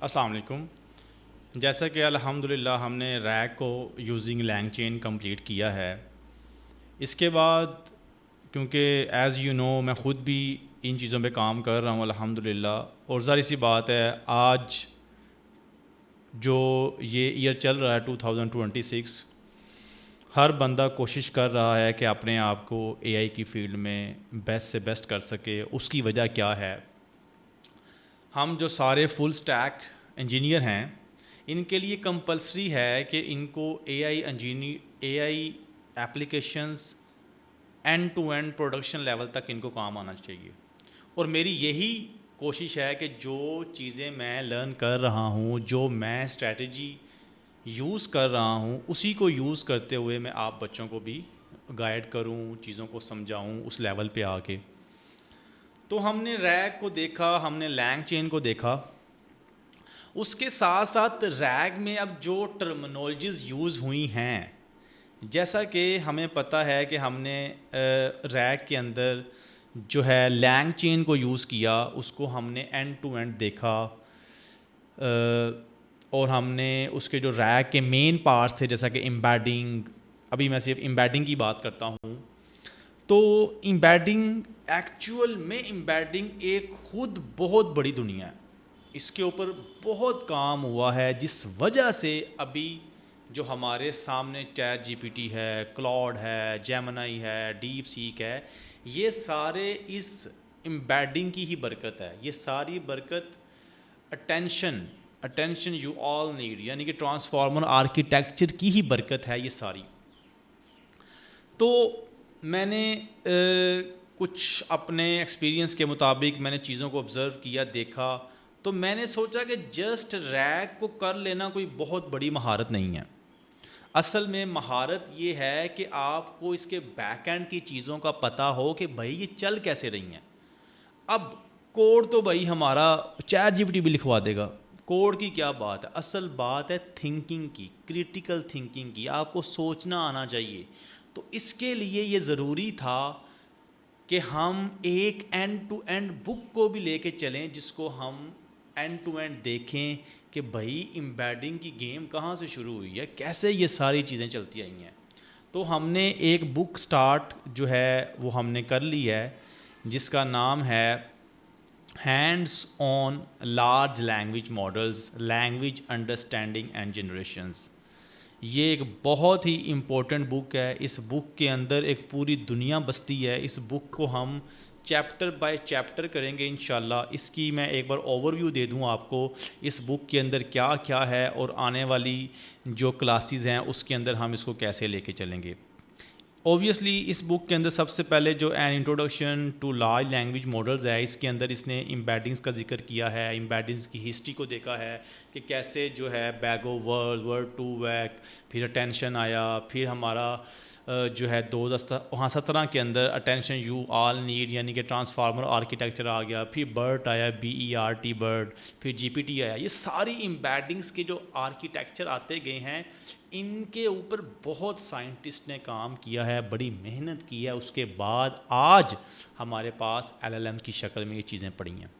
السلام علیکم۔ جیسا کہ الحمدللہ ہم نے ریک کو یوزنگ لینگ چین کمپلیٹ کیا ہے، اس کے بعد کیونکہ ایز یو نو میں خود بھی ان چیزوں پہ کام کر رہا ہوں الحمدللہ، اور ظاہر سی بات ہے آج جو یہ ایئر چل رہا ہے 2026، ہر بندہ کوشش کر رہا ہے کہ اپنے آپ کو اے آئی کی فیلڈ میں بیسٹ سے بیسٹ کر سکے۔ اس کی وجہ کیا ہے؟ ہم جو سارے فل سٹیک انجینئر ہیں ان کے لیے کمپلسری ہے کہ ان کو A I applications end to end production level تک ان کو کام آنا چاہیے، اور میری یہی کوشش ہے کہ جو چیزیں میں لرن کر رہا ہوں، جو میں اسٹریٹجی یوز کر رہا ہوں، اسی کو یوز کرتے ہوئے میں آپ بچوں کو بھی گائیڈ کروں، چیزوں کو سمجھاؤں اس لیول پہ آ کے۔ تو ہم نے ریک کو دیکھا، ہم نے لینگ چین کو دیکھا، اس کے ساتھ ساتھ ریگ میں اب جو ٹرمنالوجیز یوز ہوئی ہیں، جیسا کہ ہمیں پتہ ہے کہ ہم نے ریگ کے اندر جو ہے لینگ چین کو یوز کیا، اس کو ہم نے اینڈ ٹو اینڈ دیکھا، اور ہم نے اس کے جو ریگ کے مین پارٹس تھے جیسا کہ امبیڈنگ، ابھی میں صرف امبیڈنگ کی بات کرتا ہوں، تو امبیڈنگ ایکچوئل میں امبیڈنگ ایک خود بہت بڑی دنیا ہے، اس کے اوپر بہت کام ہوا ہے، جس وجہ سے ابھی جو ہمارے سامنے چیٹ جی پی ٹی ہے، کلاؤڈ ہے، جیمنائی ہے، ڈیپ سیک ہے، یہ سارے اس امبیڈنگ کی ہی برکت ہے۔ یہ ساری برکت اٹینشن یو آل نیڈ، یعنی کہ ٹرانسفارمر آرکیٹیکچر کی ہی برکت ہے یہ ساری۔ تو میں نے کچھ اپنے ایکسپیرینس کے مطابق میں نے چیزوں کو آبزرو کیا، دیکھا، تو میں نے سوچا کہ جسٹ ریک کو کر لینا کوئی بہت بڑی مہارت نہیں ہے۔ اصل میں مہارت یہ ہے کہ آپ کو اس کے بیک اینڈ کی چیزوں کا پتہ ہو کہ بھائی یہ چل کیسے رہی ہیں۔ اب کوڈ تو بھائی ہمارا چیٹ جی پی ٹی بھی لکھوا دے گا، کوڈ کی کیا بات ہے، اصل بات ہے تھنکنگ کی، کریٹیکل تھنکنگ کی، آپ کو سوچنا آنا چاہیے۔ تو اس کے لیے یہ ضروری تھا کہ ہم ایک اینڈ ٹو اینڈ بک کو بھی لے کے چلیں، جس کو ہم اینڈ ٹو اینڈ دیکھیں کہ بھائی امبیڈنگ کی گیم کہاں سے شروع ہوئی ہے، کیسے یہ ساری چیزیں چلتی آئی ہیں۔ تو ہم نے ایک بک سٹارٹ جو ہے وہ ہم نے کر لی ہے، جس کا نام ہے hands on large language models, language understanding and generations. یہ ایک بہت ہی امپورٹنٹ بک ہے، اس بک کے اندر ایک پوری دنیا بستی ہے۔ اس بک کو ہم چیپٹر بائی چیپٹر کریں گے انشاءاللہ۔ اس کی میں ایک بار اوور ویو دے دوں آپ کو، اس بک کے اندر کیا کیا ہے، اور آنے والی جو کلاسز ہیں اس کے اندر ہم اس کو کیسے لے کے چلیں گے۔ اوبویسلی اس بک کے اندر سب سے پہلے جو an introduction to large language models ہے، اس کے اندر اس نے امبیڈنگز کا ذکر کیا ہے، امبیڈنگز کی ہسٹری کو دیکھا ہے کہ کیسے جو ہے bag of word, word to vec, پھر اٹینشن آیا، پھر ہمارا جو ہے 2017 کے اندر اٹینشن یو آل نیڈ یعنی کہ ٹرانسفارمر آرکیٹیکچر آ گیا، پھر برٹ آیا، BERT برٹ، پھر GPT آیا۔ یہ ساری امبیڈنگز کے جو آرکیٹیکچر آتے گئے ہیں، ان کے اوپر بہت سائنٹسٹ نے کام کیا ہے، بڑی محنت کی ہے، اس کے بعد آج ہمارے پاس LLM کی شکل میں یہ چیزیں پڑی ہیں۔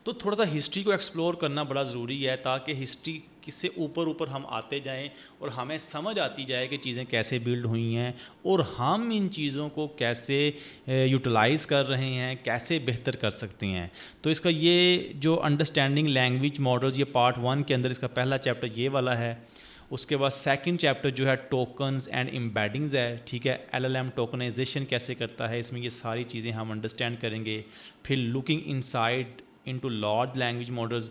تو تھوڑا سا ہسٹری کو ایکسپلور کرنا بڑا ضروری ہے، تاکہ ہسٹری سے اوپر ہم آتے جائیں اور ہمیں سمجھ آتی جائے کہ چیزیں کیسے بلڈ ہوئی ہیں، اور ہم ان چیزوں کو کیسے یوٹیلائز کر رہے ہیں، کیسے بہتر کر سکتے ہیں۔ تو اس کا یہ جو انڈرسٹینڈنگ لینگویج ماڈلز، یہ پارٹ 1 کے اندر اس کا پہلا چیپٹر یہ والا ہے۔ اس کے بعد سیکنڈ چیپٹر جو ہے ٹوکنز اینڈ امبیڈنگز ہے، ٹھیک ہے، LLM ٹوکنائزیشن کیسے کرتا ہے، اس میں یہ ساری چیزیں ہم انڈرسٹینڈ کریں گے۔ پھر looking inside into large language models.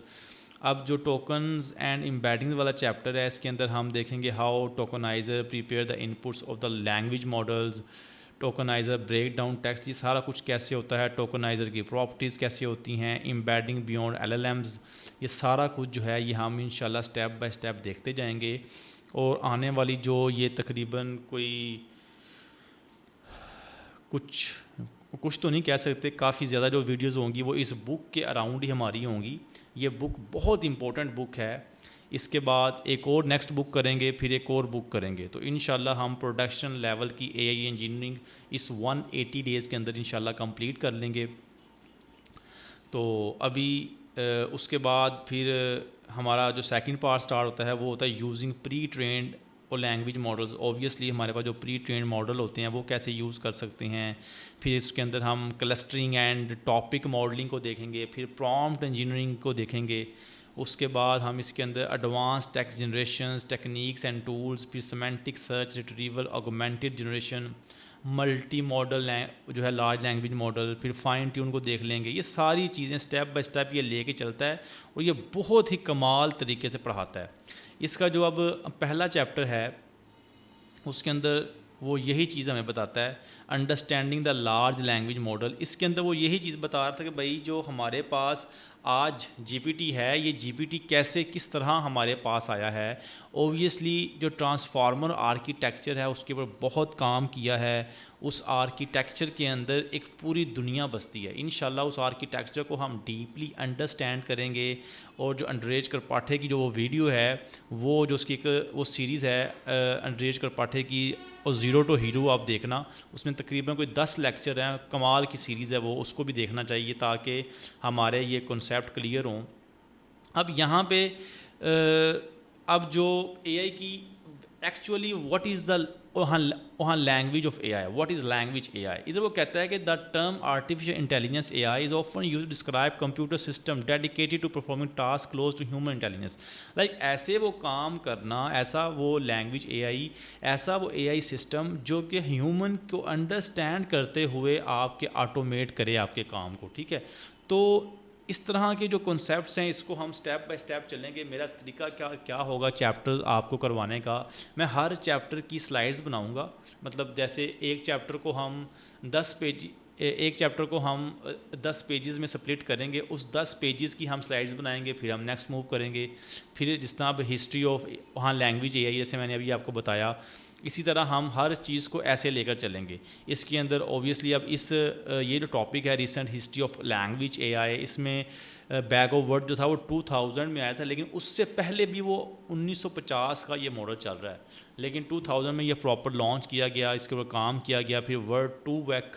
اب جو ٹوکنز اینڈ امبیڈنگز والا چیپٹر ہے، اس کے اندر ہم دیکھیں گے how tokenizer prepare the inputs of the language models, tokenizer break down text, یہ سارا کچھ کیسے ہوتا ہے، ٹوکنائزر کی پراپرٹیز کیسے ہوتی ہیں، امبیڈنگ بیونڈ LLMs، یہ سارا کچھ جو ہے یہ ہم انشاءاللہ سٹیپ بائی سٹیپ دیکھتے جائیں گے۔ اور آنے والی جو یہ تقریباً کوئی کچھ تو نہیں کہہ سکتے، کافی زیادہ جو ویڈیوز ہوں گی وہ اس بک کے اراؤنڈ ہی ہماری ہوں گی۔ یہ بک بہت امپورٹنٹ بک ہے۔ اس کے بعد ایک اور نیکسٹ بک کریں گے، پھر ایک اور بک کریں گے، تو انشاءاللہ ہم پروڈکشن لیول کی AI انجینئرنگ اس 180 ڈیز کے اندر انشاءاللہ کمپلیٹ کر لیں گے۔ تو ابھی اس کے بعد پھر ہمارا جو سیکنڈ پارٹ سٹارٹ ہوتا ہے وہ ہوتا ہے یوزنگ پری ٹرینڈ اور لینگویج ماڈلز. اوبویسلی ہمارے پاس جو پری ٹرینڈ ماڈل ہوتے ہیں وہ کیسے یوز کر سکتے ہیں. پھر اس کے اندر ہم کلسٹرنگ اینڈ ٹاپک ماڈلنگ کو دیکھیں گے, پھر پرومپٹ انجینئرنگ کو دیکھیں گے. اس کے بعد ہم اس کے اندر advance text generations techniques and tools, پھر semantic search retrieval, augmented generation, multi model جو ہے لارج لینگویج ماڈل, پھر فائن ٹیون کو دیکھ لیں گے. یہ ساری چیزیں اسٹیپ بائی اسٹیپ یہ لے کے چلتا ہے اور یہ بہت ہی کمال طریقے سے پڑھاتا ہے. اس کا جو اب پہلا چیپٹر ہے اس کے اندر وہ یہی چیز ہمیں بتاتا ہے, understanding the large language model. اس کے اندر وہ یہی چیز بتا رہا تھا کہ بھائی جو ہمارے پاس آج جی پی ٹی ہے, یہ جی پی ٹی کیسے کس طرح ہمارے پاس آیا ہے. اوبویسلی جو ٹرانسفارمر آرکیٹیکچر ہے اس کے اوپر بہت کام کیا ہے. اس آرکیٹیکچر کے اندر ایک پوری دنیا بستی ہے. انشاءاللہ اس آرکیٹیکچر کو ہم ڈیپلی انڈرسٹینڈ کریں گے. اور جو انڈریج کرپاٹھے کی جو وہ ویڈیو ہے, وہ جو اس کی ایک وہ سیریز ہے انڈریج کرپاٹھے کی, اور زیرو ٹو ہیرو آپ دیکھنا, اس میں تقریباً کوئی 10 لیکچر ہیں, کمال کی سیریز ہے وہ, اس کو بھی دیکھنا چاہیے تاکہ ہمارے یہ کنسیپٹ کلیئر ہوں. اب یہاں پہ اب جو اے آئی کی ایکچولی واٹ از دا وہاں language of A I, what is language A I. ادھر وہ کہتا ہے کہ the term artificial intelligence A I is often used to describe computer system dedicated to performing task close to human intelligence. Like ایسے وہ کام کرنا, ایسا وہ لینگویج اے آئی, ایسا وہ اے آئی سسٹم جو کہ ہیومن کو انڈرسٹینڈ کرتے ہوئے آپ کے آٹومیٹ کرے آپ کے کام کو. ٹھیک ہے, تو اس طرح کے جو کنسیپٹس ہیں اس کو ہم سٹیپ بائی سٹیپ چلیں گے. میرا طریقہ کیا ہوگا چیپٹر آپ کو کروانے کا, میں ہر چیپٹر کی سلائڈز بناؤں گا. مطلب جیسے ایک چیپٹر کو ہم 10 پیجز میں سپلٹ کریں گے, اس 10 پیجز کی ہم سلائڈز بنائیں گے, پھر ہم نیکسٹ موو کریں گے. پھر جس طرح اب ہسٹری آف وہاں لینگویج اے آئی جیسے میں نے ابھی آپ کو بتایا, اسی طرح ہم ہر چیز کو ایسے لے کر چلیں گے. اس کے اندر اوبویسلی اب یہ جو ٹاپک ہے recent history of language A آئی, اس میں بیگ آف ورڈ جو تھا وہ 2000 میں آیا تھا, لیکن اس سے پہلے بھی وہ 1950 کا یہ ماڈل چل رہا ہے, لیکن 2000 میں یہ پراپر لانچ کیا گیا, اس کے اوپر کام کیا گیا. پھر ورڈ 2 ویک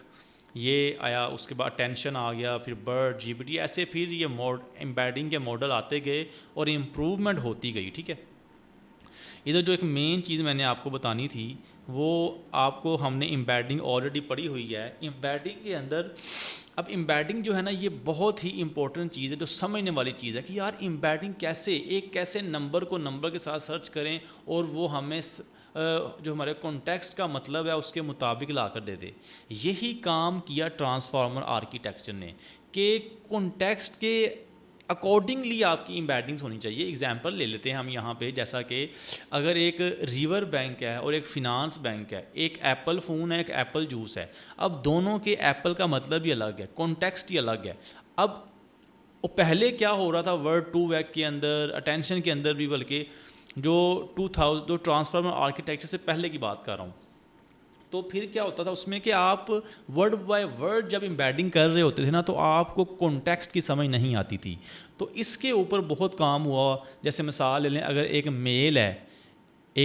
یہ آیا, اس کے بعد ٹینشن آ گیا, پھر برڈ جی پی ٹی, ایسے پھر یہ امبیڈنگ کے ماڈل آتے گئے اور امپروومنٹ ہوتی گئی. ٹھیک ہے, ادھر جو ایک مین چیز میں نے آپ کو بتانی تھی وہ آپ کو ہم نے امبیڈنگ آلریڈی پڑھی ہوئی ہے. امبیڈنگ کے اندر اب امبیڈنگ جو ہے نا یہ بہت ہی امپورٹنٹ چیز ہے, جو سمجھنے والی چیز ہے کہ یار امبیڈنگ کیسے نمبر کو نمبر کے ساتھ سرچ کریں اور وہ ہمیں جو ہمارے کانٹیکسٹ کا مطلب ہے اس کے مطابق لا کر دے دے. یہی کام کیا ٹرانسفارمر آرکیٹیکچر نے کہ کانٹیکسٹ کے اکارڈنگلی آپ کی امبیڈنگس ہونی چاہیے. ایگزامپل لے لیتے ہیں ہم یہاں پہ, جیسا کہ اگر ایک ریور بینک ہے اور ایک فنانس بینک ہے, ایک ایپل فون ہے ایک ایپل جوس ہے, اب دونوں کے ایپل کا مطلب ہی الگ ہے, کانٹیکسٹ ہی الگ ہے. اب پہلے کیا ہو رہا تھا ورڈ 2 ویک کے اندر, اٹینشن کے اندر بھی, بلکہ جو 2000 جو ٹرانسفارمر آرکیٹیکچر سے پہلے کی بات کر رہا ہوں, تو پھر کیا ہوتا تھا اس میں کہ آپ ورڈ بائی ورڈ جب امبیڈنگ کر رہے ہوتے تھے نا تو آپ کو کانٹیکسٹ کی سمجھ نہیں آتی تھی. تو اس کے اوپر بہت کام ہوا. جیسے مثال لے لیں, اگر ایک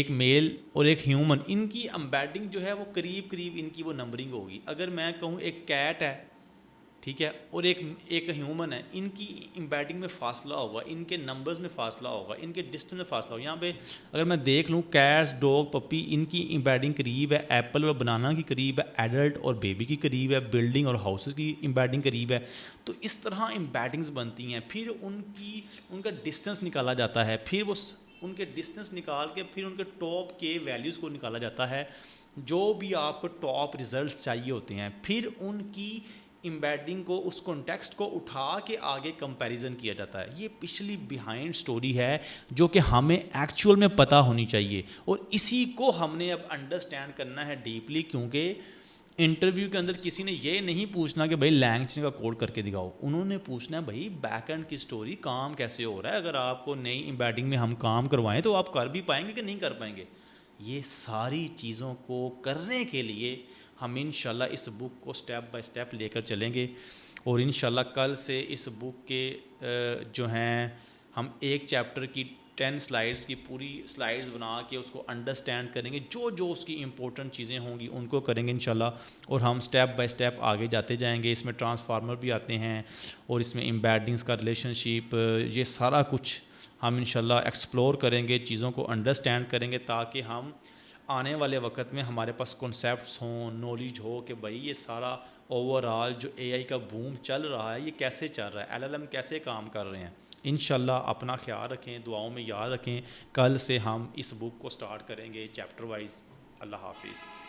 میل اور ایک ہیومن, ان کی امبیڈنگ جو ہے وہ قریب ان کی وہ نمبرنگ ہوگی. اگر میں کہوں ایک کیٹ ہے, ٹھیک ہے, اور ایک ہیومن ہے, ان کی امبیڈنگ میں فاصلہ ہوگا, ان کے نمبرز میں فاصلہ ہوگا, ان کے ڈسٹنس میں فاصلہ ہوگا. یہاں پہ اگر میں دیکھ لوں کیٹس, ڈاگ, پپی, ان کی امبیڈنگ قریب ہے, ایپل اور بنانا کی قریب ہے, ایڈلٹ اور بیبی کی قریب ہے, بلڈنگ اور ہاؤسز کی امبیڈنگ قریب ہے. تو اس طرح امبیڈنگز بنتی ہیں. پھر ان کا ڈسٹنس نکالا جاتا ہے, پھر وہ ان کے ڈسٹنس نکال کے پھر ان کے ٹاپ کے ویلیوز کو نکالا جاتا ہے, جو بھی آپ کو ٹاپ ریزلٹس چاہیے ہوتے ہیں. پھر ان کی امبیڈنگ کو, اس کانٹیکسٹ کو اٹھا کے آگے کمپیریزن کیا جاتا ہے. یہ پچھلی بیہائنڈ سٹوری ہے جو کہ ہمیں ایکچوئل میں پتہ ہونی چاہیے, اور اسی کو ہم نے اب انڈرسٹینڈ کرنا ہے ڈیپلی. کیونکہ انٹرویو کے اندر کسی نے یہ نہیں پوچھنا کہ بھائی لینگویج کا کوڈ کر کے دکھاؤ, انہوں نے پوچھنا ہے بھائی بیک اینڈ کی سٹوری کام کیسے ہو رہا ہے. اگر آپ کو نئی امبیڈنگ میں ہم کام کروائیں تو آپ کر بھی پائیں گے کہ نہیں کر پائیں گے. یہ ساری چیزوں کو کرنے کے لیے ہم انشاءاللہ اس بک کو سٹیپ بائی سٹیپ لے کر چلیں گے. اور انشاءاللہ کل سے اس بک کے جو ہیں ہم ایک چیپٹر کی 10 سلائڈس کی پوری سلائڈس بنا کے اس کو انڈرسٹینڈ کریں گے, جو جو اس کی امپورٹنٹ چیزیں ہوں گی ان کو کریں گے انشاءاللہ, اور ہم سٹیپ بائی سٹیپ آگے جاتے جائیں گے. اس میں ٹرانسفارمر بھی آتے ہیں اور اس میں امبیڈنگس کا ریلیشن شپ, یہ سارا کچھ ہم انشاءاللہ ایکسپلور کریں گے, چیزوں کو انڈرسٹینڈ کریں گے, تاکہ ہم آنے والے وقت میں ہمارے پاس کنسیپٹس ہوں, نالج ہو کہ بھائی یہ سارا اوور آل جو اے آئی کا بوم چل رہا ہے یہ کیسے چل رہا ہے, ایل ایل ایم کیسے کام کر رہے ہیں. انشاءاللہ اپنا خیال رکھیں, دعاؤں میں یاد رکھیں. کل سے ہم اس بک کو سٹارٹ کریں گے چیپٹر وائز. اللہ حافظ.